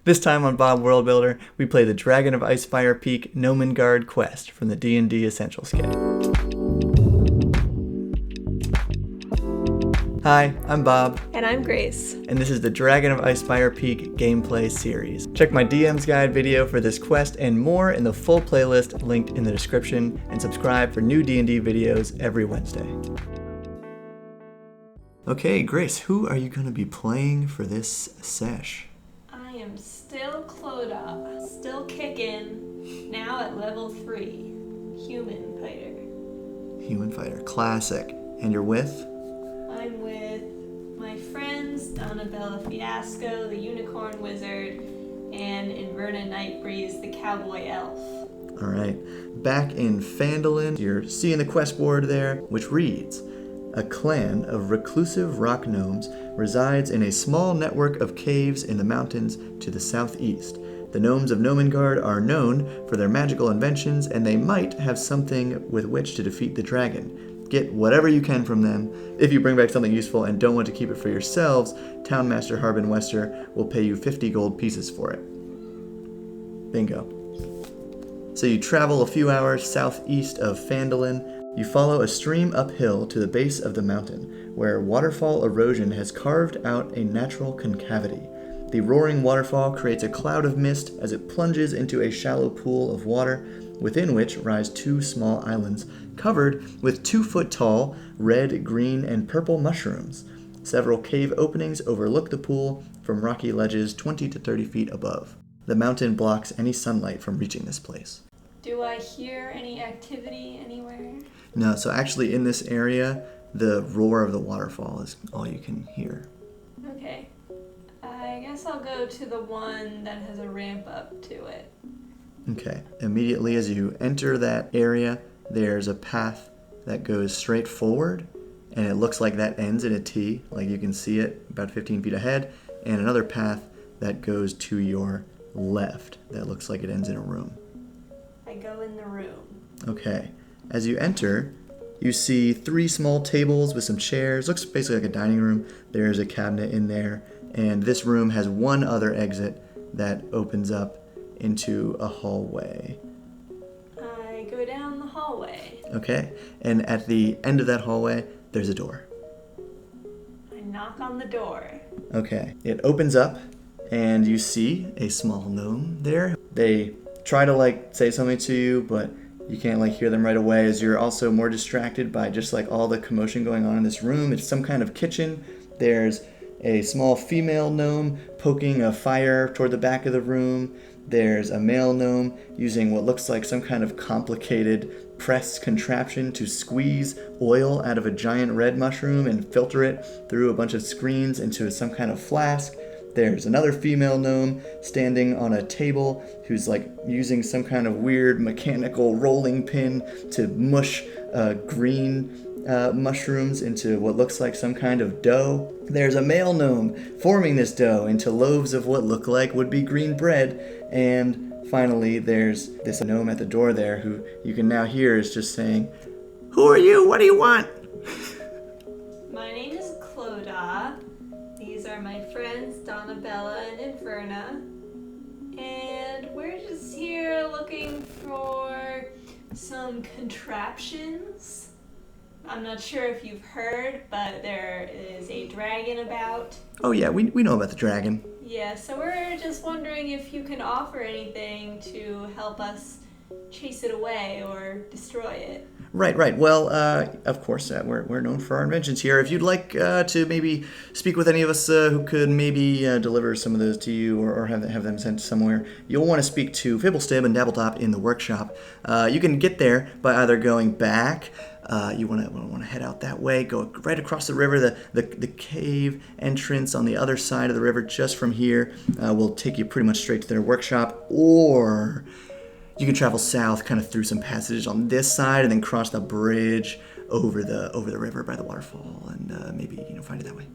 This time on Bob World Builder, we play the Dragon of Icespire Peak Gnomengarde quest from the D&D Essentials Kit. Hi, I'm Bob. And I'm Grace. And this is the Dragon of Icespire Peak gameplay series. Check my DM's guide video for this quest and more in the full playlist linked in the description, and subscribe for new D&D videos every Wednesday. Okay, Grace, who are you going to be playing for this sesh? I am still Clodagh, still kicking, now at level 3, Human Fighter. Human Fighter, classic. And you're with? I'm with my friends, Donabella Fiasco, the Unicorn Wizard, and Inverna Nightbreeze, the Cowboy Elf. Alright, back in Phandalin, you're seeing the quest board there, which reads, a clan of reclusive rock gnomes resides in a small network of caves in the mountains to the southeast. The gnomes of Gnomengarde are known for their magical inventions, and they might have something with which to defeat the dragon. Get whatever you can from them. If you bring back something useful and don't want to keep it for yourselves, Townmaster Harbin Wester will pay you 50 gold pieces for it. Bingo. So you travel a few hours southeast of Phandalin. You follow a stream uphill to the base of the mountain, where waterfall erosion has carved out a natural concavity. The roaring waterfall creates a cloud of mist as it plunges into a shallow pool of water, within which rise two small islands, covered with 2-foot-tall red, green, and purple mushrooms. Several cave openings overlook the pool from rocky ledges 20 to 30 feet above. The mountain blocks any sunlight from reaching this place. Do I hear any activity anywhere? No, so actually in this area, the roar of the waterfall is all you can hear. Okay. I guess I'll go to the one that has a ramp up to it. Okay. Immediately as you enter that area, there's a path that goes straight forward, and it looks like that ends in a T, like you can see it about 15 feet ahead, and another path that goes to your left that looks like it ends in a room. I go in the room. Okay. As you enter, you see 3 small tables with some chairs. Looks basically like a dining room. There's a cabinet in there, and this room has one other exit that opens up into a hallway. I go down the hallway. Okay, and at the end of that hallway, there's a door. I knock on the door. Okay, it opens up, and you see a small gnome there. They try to say something to you, but you can't hear them right away, as you're also more distracted by just all the commotion going on in this room. It's some kind of kitchen. There's a small female gnome poking a fire toward the back of the room. There's a male gnome using what looks like some kind of complicated press contraption to squeeze oil out of a giant red mushroom and filter it through a bunch of screens into some kind of flask. There's another female gnome standing on a table who's using some kind of weird mechanical rolling pin to mush green mushrooms into what looks like some kind of dough. There's a male gnome forming this dough into loaves of what look like would be green bread. And finally, there's this gnome at the door there who you can now hear is just saying, "Who are you? What do you want?" My name is Clodagh. These are my friends Donabella and Inverna. And we're just here looking for some contraptions. I'm not sure if you've heard, but there is a dragon about. Oh yeah, we know about the dragon. Yeah, so we're just wondering if you can offer anything to help us chase it away or destroy it. Right. Well, of course, we're known for our inventions here. If you'd like to maybe speak with any of us who could maybe deliver some of those to you or have them sent somewhere, you'll want to speak to Fibblestib and Dabbletop in the workshop. You can get there by either going back. You want to head out that way, go right across the river. The cave entrance on the other side of the river, just from here, will take you pretty much straight to their workshop. Or you can travel south, kind of through some passages on this side, and then cross the bridge over the river by the waterfall, and maybe find it that way.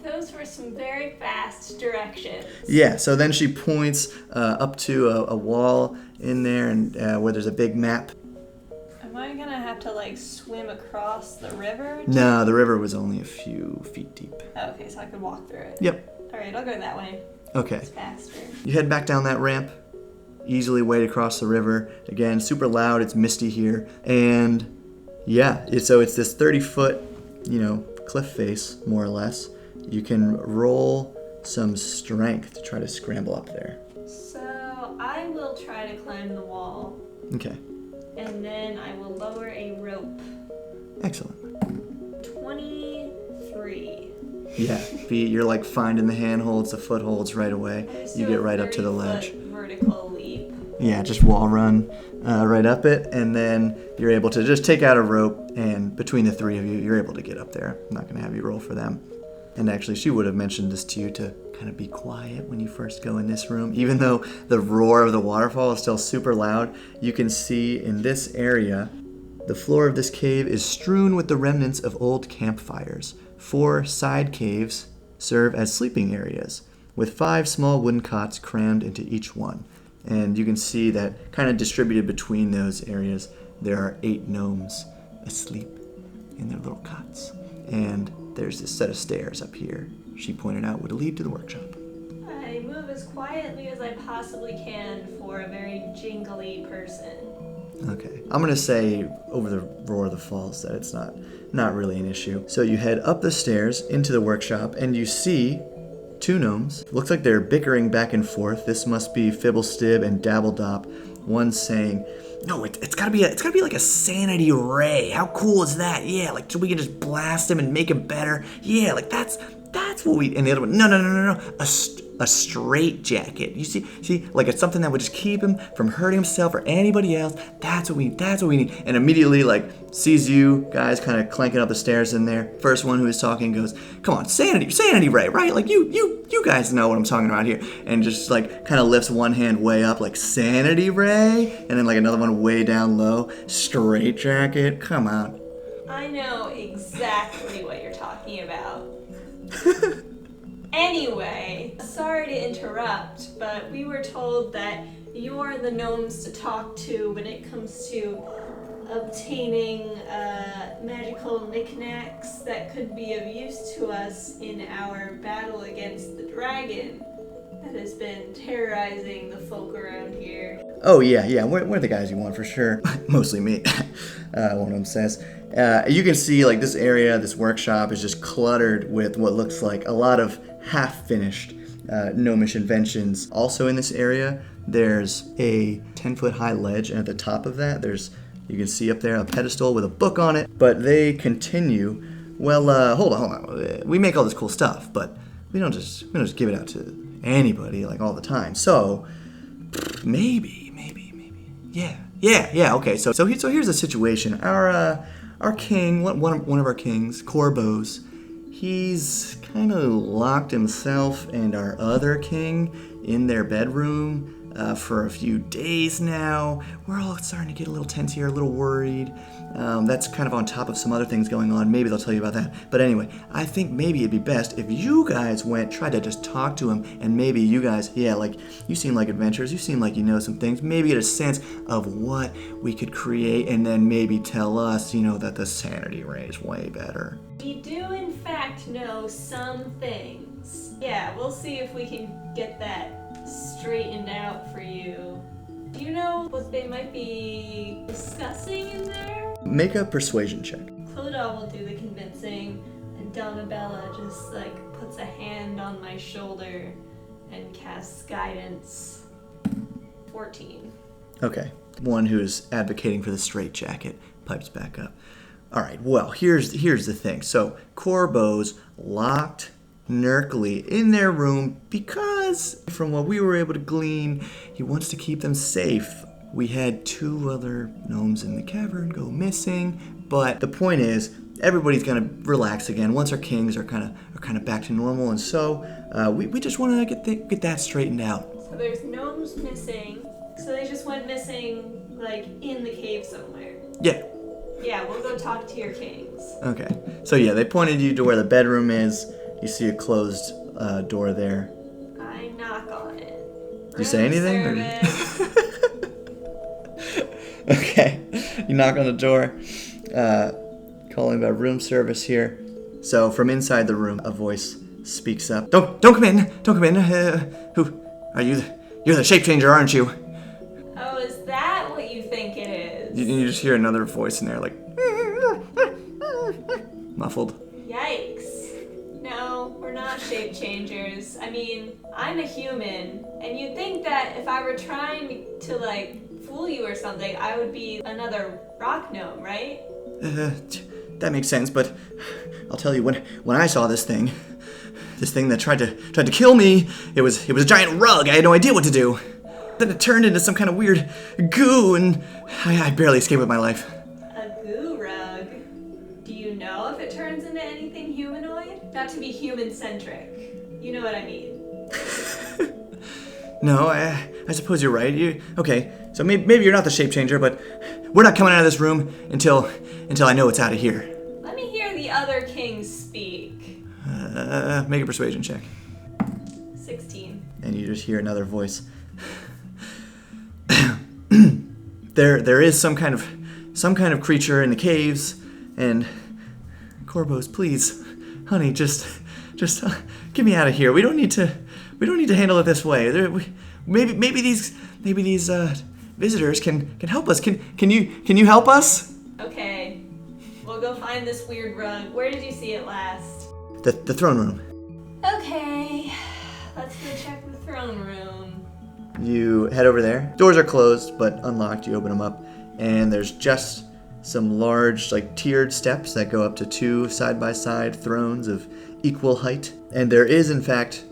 Those were some very fast directions. Yeah. So then she points up to a wall in there, and where there's a big map. Am I gonna have to swim across the river? No, the river was only a few feet deep. Okay, so I could walk through it. Yep. All right, I'll go that way. Okay. It's faster. You head back down that ramp, easily wade across the river. Again, super loud, it's misty here. And yeah, so it's this 30-foot, cliff face, more or less. You can roll some strength to try to scramble up there. So I will try to climb the wall. Okay. And then I will lower a rope. Excellent. 23. Yeah, you're like finding the handholds, the footholds right away. You get right up to the ledge. Vertical leap. Yeah, just wall run right up it, and then you're able to just take out a rope, and between the three of you, you're able to get up there. I'm not going to have you roll for them. And actually, she would have mentioned this to you to kind of be quiet when you first go in this room. Even though the roar of the waterfall is still super loud, you can see in this area, the floor of this cave is strewn with the remnants of old campfires. 4 side caves serve as sleeping areas, with 5 small wooden cots crammed into each one. And you can see that kind of distributed between those areas, there are 8 gnomes asleep in their little cots. And there's this set of stairs up here, she pointed out, would lead to the workshop. I move as quietly as I possibly can for a very jingly person. Okay. I'm going to say over the roar of the falls that it's not really an issue. So you head up the stairs into the workshop, and you see 2 gnomes. Looks like they're bickering back and forth. This must be Fibblestib and Dabbledop. One saying, "No, it's gotta be like a sanity ray. How cool is that? Yeah, like so we can just blast him and make him better. Yeah, like that's what we." And the other one, no. A straight jacket. You see, like it's something that would just keep him from hurting himself or anybody else. That's what we need. And immediately, like, sees you guys kind of clanking up the stairs in there. First one who is talking goes, "Come on, sanity ray, right? Like you guys know what I'm talking about here." And just like kind of lifts one hand way up, like sanity ray, and then like another one way down low. Straight jacket. Come on. I know exactly what you're talking about. Anyway, sorry to interrupt, but we were told that you're the gnomes to talk to when it comes to obtaining magical knickknacks that could be of use to us in our battle against the dragon that has been terrorizing the folk around here. Oh, yeah, we're the guys you want for sure. Mostly me, one of them says. You can see, like, this area, this workshop is just cluttered with what looks like a lot of half-finished gnomish inventions. Also in this area, there's a 10-foot high ledge, and at the top of that, you can see up there a pedestal with a book on it. But they continue, hold on. We make all this cool stuff, but we don't just give it out to anybody, like, all the time. So, maybe. Yeah, okay. So here's the situation. Our king, one of our kings, Corbo's, he's kind of locked himself and our other king in their bedroom for a few days now. We're all starting to get a little tense here, a little worried. That's kind of on top of some other things going on. Maybe they'll tell you about that. But anyway, I think maybe it'd be best if you guys tried to just talk to him, and maybe you guys, like, you seem like adventurers, you seem like you know some things, maybe get a sense of what we could create, and then maybe tell us, that the sanity ray is way better. We do, in fact, know some things. Yeah, we'll see if we can get that straightened out for you. Do you know what they might be discussing in there? Make a persuasion check. Clodagh will do the convincing, and Donabella just, puts a hand on my shoulder and casts guidance. 14. Okay. One who's advocating for the straitjacket pipes back up. All right, well, here's the thing. So Corbo's locked Nerkly in their room because, from what we were able to glean, he wants to keep them safe. We had 2 other gnomes in the cavern go missing, but the point is, everybody's gonna relax again once our kings are kind of back to normal, and so we just want to get that straightened out. So there's gnomes missing. So they just went missing, in the cave somewhere. Yeah. Yeah, we'll go talk to your kings. Okay. So yeah, they pointed you to where the bedroom is. You see a closed door there. I knock on it. Do you say anything? Okay. You knock on the door, calling about room service here. So from inside the room, a voice speaks up. Don't come in. Don't come in. Who are you? You're the shape changer, aren't you? Oh, is that what you think it is? You just hear another voice in there, like muffled. Yikes. No, we're not shape changers. I mean, I'm a human, and you'd think that if I were trying to like fool you or something, I would be another rock gnome, right? That makes sense, but I'll tell you, when I saw this thing that tried to kill me, it was a giant rug. I had no idea what to do. Then it turned into some kind of weird goo, and I barely escaped with my life. A goo rug? Do you know if it turns into anything humanoid? Not to be human-centric. You know what I mean. No, I suppose you're right. Okay, so maybe you're not the shape changer, but we're not coming out of this room until I know it's out of here. Let me hear the other kings speak. Make a persuasion check. 16. And you just hear another voice. There is some kind of creature in the caves, and Corbos, please, honey, just get me out of here. We don't need to handle it this way. Maybe these visitors can help us. Can you help us? Okay, we'll go find this weird rug. Where did you see it last? The throne room. Okay, let's go check the throne room. You head over there. Doors are closed, but unlocked. You open them up, and there's just some large, like, tiered steps that go up to two side-by-side thrones of equal height. And there is, in fact,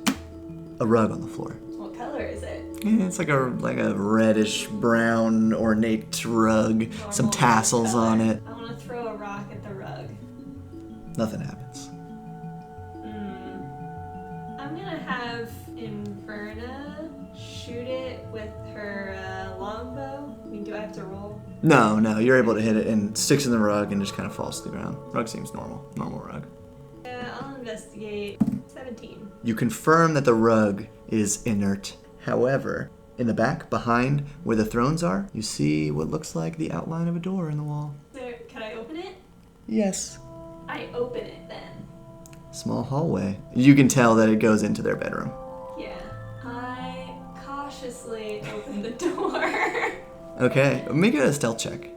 a rug on the floor. What color is it? It's like a reddish brown ornate rug, some tassels on it. I want to throw a rock at the rug. Nothing happens. I'm gonna have Inverna shoot it with her longbow. I mean, do I have to roll? No, you're able to hit it and sticks in the rug and just kind of falls to the ground. Rug seems normal rug. I'll investigate. 17. You confirm that the rug is inert. However, in the back, behind where the thrones are, you see what looks like the outline of a door in the wall. Can I open it? Yes. I open it then. Small hallway. You can tell that it goes into their bedroom. Yeah. I cautiously open the door. Okay, make a stealth check.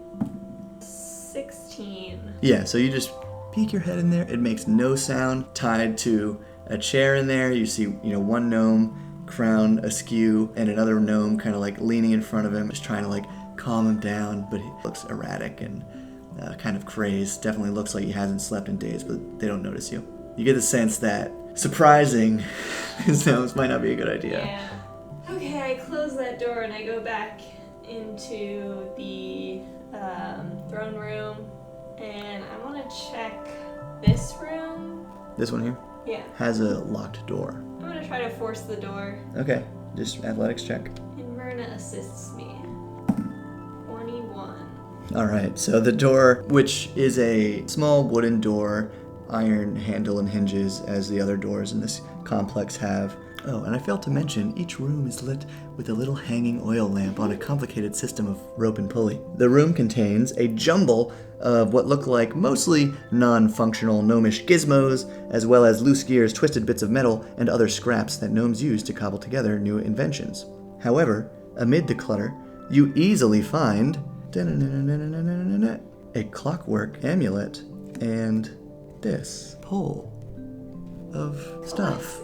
16. Yeah, so you just peek your head in there. It makes no sound. Tied to a chair in there, you see, one gnome, crown askew, and another gnome kind of like leaning in front of him, just trying to like calm him down, but he looks erratic and kind of crazed. Definitely looks like he hasn't slept in days, but they don't notice you. You get the sense that surprising his gnomes might not be a good idea. Yeah. Okay, I close that door and I go back into the throne room, and I want to check this room. This one here? Yeah. Has a locked door. I'm going to try to force the door. Okay, just athletics check. Inverna assists me. 21. Alright, so the door, which is a small wooden door, iron handle and hinges as the other doors in this complex have. Oh, and I failed to mention, each room is lit with a little hanging oil lamp on a complicated system of rope and pulley. The room contains a jumble of what look like mostly non-functional gnomish gizmos, as well as loose gears, twisted bits of metal, and other scraps that gnomes use to cobble together new inventions. However, amid the clutter, you easily find a clockwork amulet and this pole of stuff.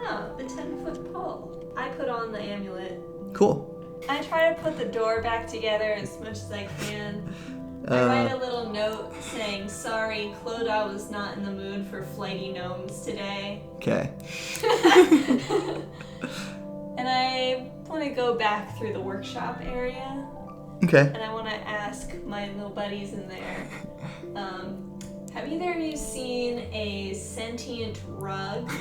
Oh, the 10-foot pole. I put on the amulet. Cool. I try to put the door back together as much as I can. I write a little note saying, sorry, Clodagh was not in the mood for flighty gnomes today. Okay. And I want to go back through the workshop area. Okay. And I want to ask my little buddies in there, have either of you seen a sentient rug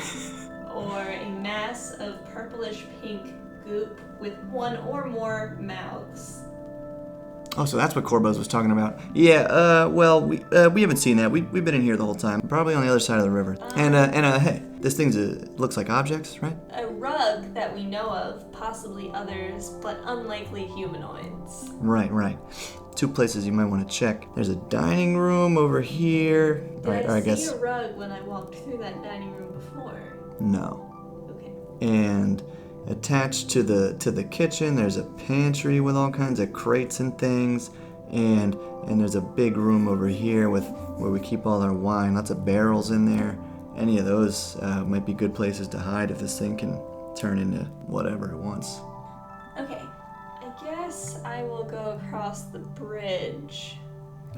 or a mass of purplish pink goop with one or more mouths? Oh, so that's what Corbos was talking about. Yeah, well, we haven't seen that. We've been in here the whole time. Probably on the other side of the river. Hey, this thing's looks like objects, right? A rug that we know of, possibly others, but unlikely humanoids. Right. Two places you might want to check. There's a dining room over here. Did I see a rug when I walked through that dining room before? No. Okay. And attached to the kitchen, there's a pantry with all kinds of crates and things, and there's a big room over here where we keep all our wine. Lots of barrels in there. Any of those might be good places to hide if this thing can turn into whatever it wants. Okay. I guess I will go across the bridge.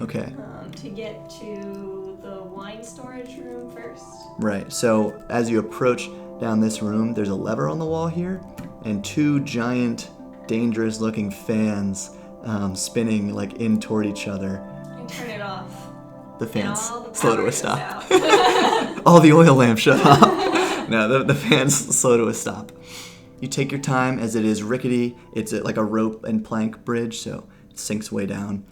Okay. To get to the wine storage room first. Right. So as you approach down this room, there's a lever on the wall here, and two giant, dangerous-looking fans spinning like in toward each other. And turn it off. The fans All the slow to power a goes stop. out. All the oil lamps shut off. No, the fans slow to a stop. You take your time as it is rickety. It's like a rope and plank bridge, so it sinks way down,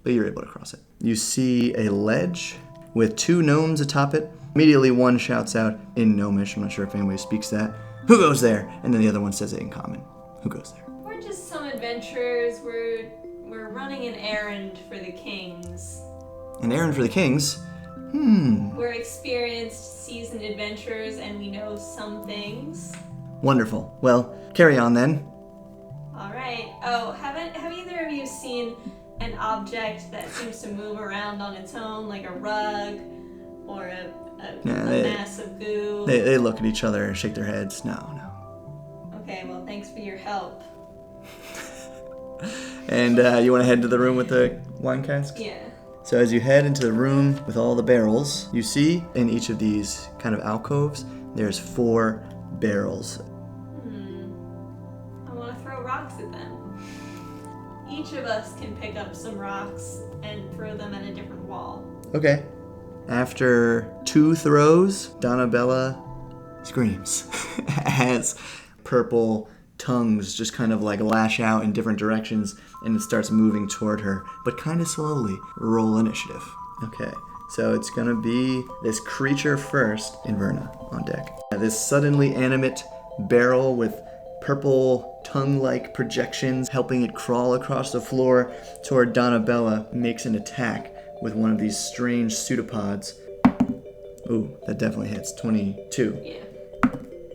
but you're able to cross it. You see a ledge with two gnomes atop it. Immediately one shouts out in Gnomish, I'm not sure if anybody speaks that, "Who goes there?" And then the other one says it in common, "Who goes there?" We're just some adventurers. We're running an errand for the kings. An errand for the kings? We're experienced, seasoned adventurers, and we know some things. Wonderful. Well, carry on then. All right. Oh, have either of you seen an object that seems to move around on its own, like a rug or a mass of goo? They look at each other and shake their heads. No. Okay, well, thanks for your help. And you want to head to the room with the wine casks? Yeah. So as you head into the room with all the barrels, you see in each of these kind of alcoves, there's 4 barrels. I want to throw rocks at them. Each of us can pick up some rocks and throw them at a different wall. Okay. After 2 throws, Donabella screams as purple tongues just kind of like lash out in different directions, and it starts moving toward her, but kind of slowly. Roll initiative. Okay, so it's gonna be this creature first, Inverna, on deck. This suddenly animate barrel with purple tongue-like projections helping it crawl across the floor toward Donabella makes an attack with one of these strange pseudopods. Ooh, that definitely hits. 22. Yeah.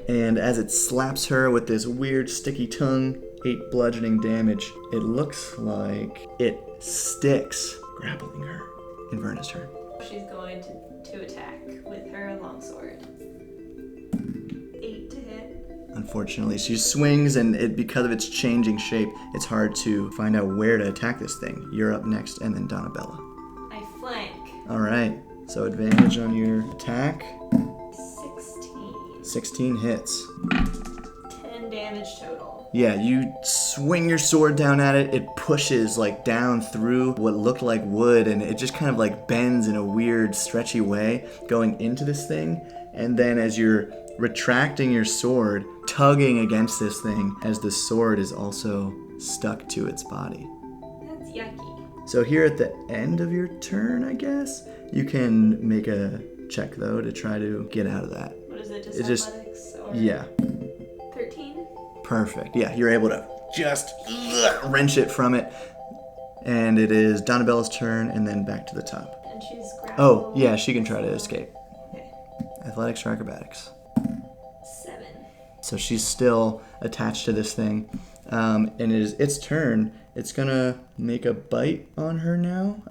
And as it slaps her with this weird sticky tongue, 8 bludgeoning damage, it looks like it sticks, grappling her. Inverna's turn. She's going to attack with her longsword. 8 to hit. Unfortunately, she swings, and because of its changing shape, it's hard to find out where to attack this thing. You're up next, and then Donabella. I flank. All right, so advantage on your attack. 16 hits. 10 damage total. Yeah, you swing your sword down at it. It pushes like down through what looked like wood, and it just kind of like bends in a weird, stretchy way going into this thing. And then as you're retracting your sword, tugging against this thing, as the sword is also stuck to its body. That's yucky. So here at the end of your turn, I guess, you can make a check though to try to get out of that. What is it, It's athletics? Or Yeah. 13? Perfect. Yeah, you're able to just wrench it from it. And it is Donabella's turn, and then back to the top. And she's grappled. Oh, yeah, she can try to escape. Okay. Athletics or acrobatics. 7. So she's still attached to this thing. And it is its turn. It's gonna make a bite on her now.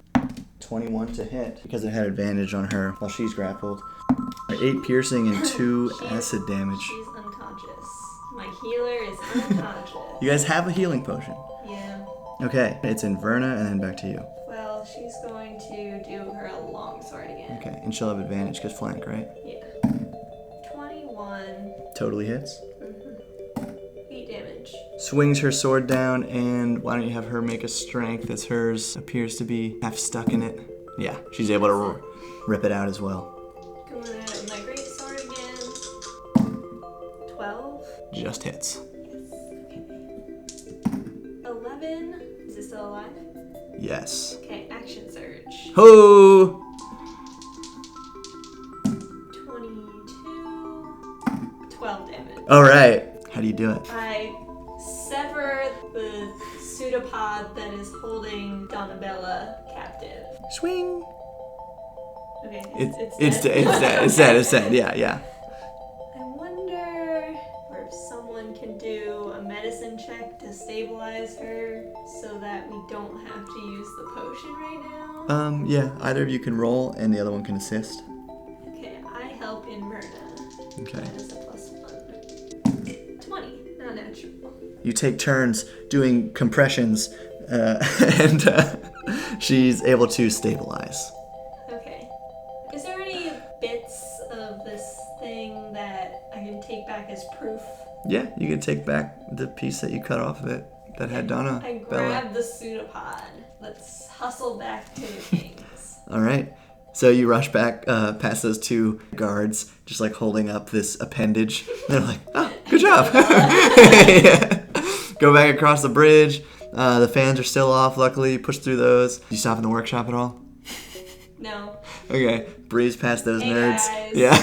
21 to hit, because it had advantage on her while she's grappled. 8 piercing and 2 acid damage. She's unconscious. My healer is unconscious. You guys have a healing potion. Yeah. Okay, it's Inverna, and then back to you. Well, she's going to do her longsword again. Okay, and she'll have advantage because flank, right? Yeah. 21. Totally hits. 8 damage. Swings her sword down, and why don't you have her make a strength, as hers appears to be half stuck in it. Yeah, she's able to rip it out as well. Going at it with my great sword again. 12. Just hits. Yes. Okay. 11. Is it still alive? Yes. Okay, action surge. Ho! 22. 12 damage. All right. How do you do it? I sever the pseudopod that is holding Donabella captive. Swing. Okay, It's dead. Yeah. I do a medicine check to stabilize her so that we don't have to use the potion right now? Yeah, either of you can roll and the other one can assist. Okay, I help in Myrna. Okay. That is a +1. 20, not natural. You take turns doing compressions, and she's able to stabilize. Okay. Is there any bits of this thing that I can take back as proof? Yeah, you can take back the piece that you cut off of it that had Donna I Bella. grab the pseudopod. Let's hustle back to the kings. All right. So you rush back past those two guards, just like holding up this appendage. They're like, oh, good job. Yeah. Go back across the bridge. The fans are still off, luckily. You push through those. You stop in the workshop at all? No. Okay. Breeze past those Hey, nerds. guys. Yeah.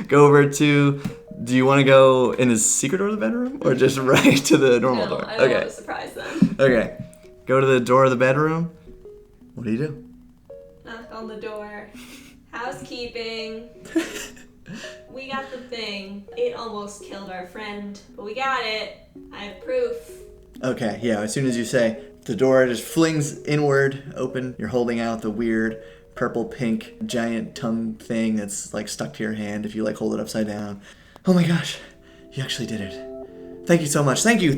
And go over to... Do you want to go in the secret door of the bedroom? Or just right to the normal door? I don't want to surprise them. Okay. Go to the door of the bedroom. What do you do? Knock on the door. Housekeeping. We got the thing. It almost killed our friend, but we got it. I have proof. Okay, yeah, as soon as you say, the door just flings inward, open. You're holding out the weird purple-pink giant tongue thing that's like stuck to your hand if you like hold it upside down. Oh my gosh, you actually did it. Thank you so much. Thank you.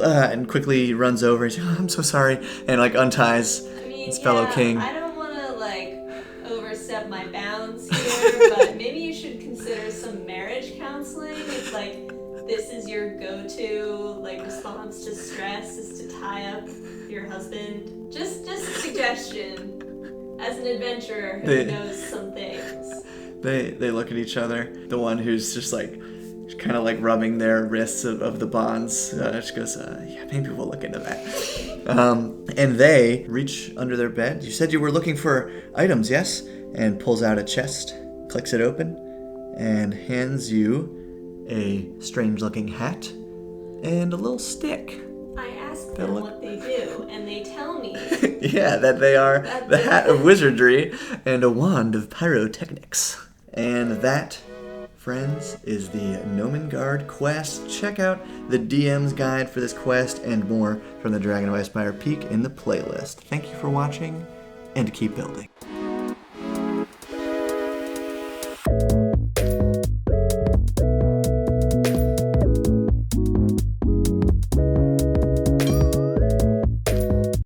And quickly runs over and says, oh, I'm so sorry. And like unties his fellow king. I don't want to like overstep my bounds here, but maybe you should consider some marriage counseling. If like this is your go-to like response to stress is to tie up your husband. Just a suggestion. As an adventurer who knows some things. They look at each other. The one who's just like kind of like rubbing their wrists of the bonds. She goes, yeah, maybe we'll look into that. And they reach under their bed. You said you were looking for items, yes? And pulls out a chest, clicks it open, and hands you a strange-looking hat and a little stick. I ask them what they do, and they tell me. Yeah, that they are the hat of wizardry and a wand of pyrotechnics. And that, friends, is the Gnomengarde quest. Check out the DM's guide for this quest and more from the Dragon of Icespire Peak in the playlist. Thank you for watching, and keep building.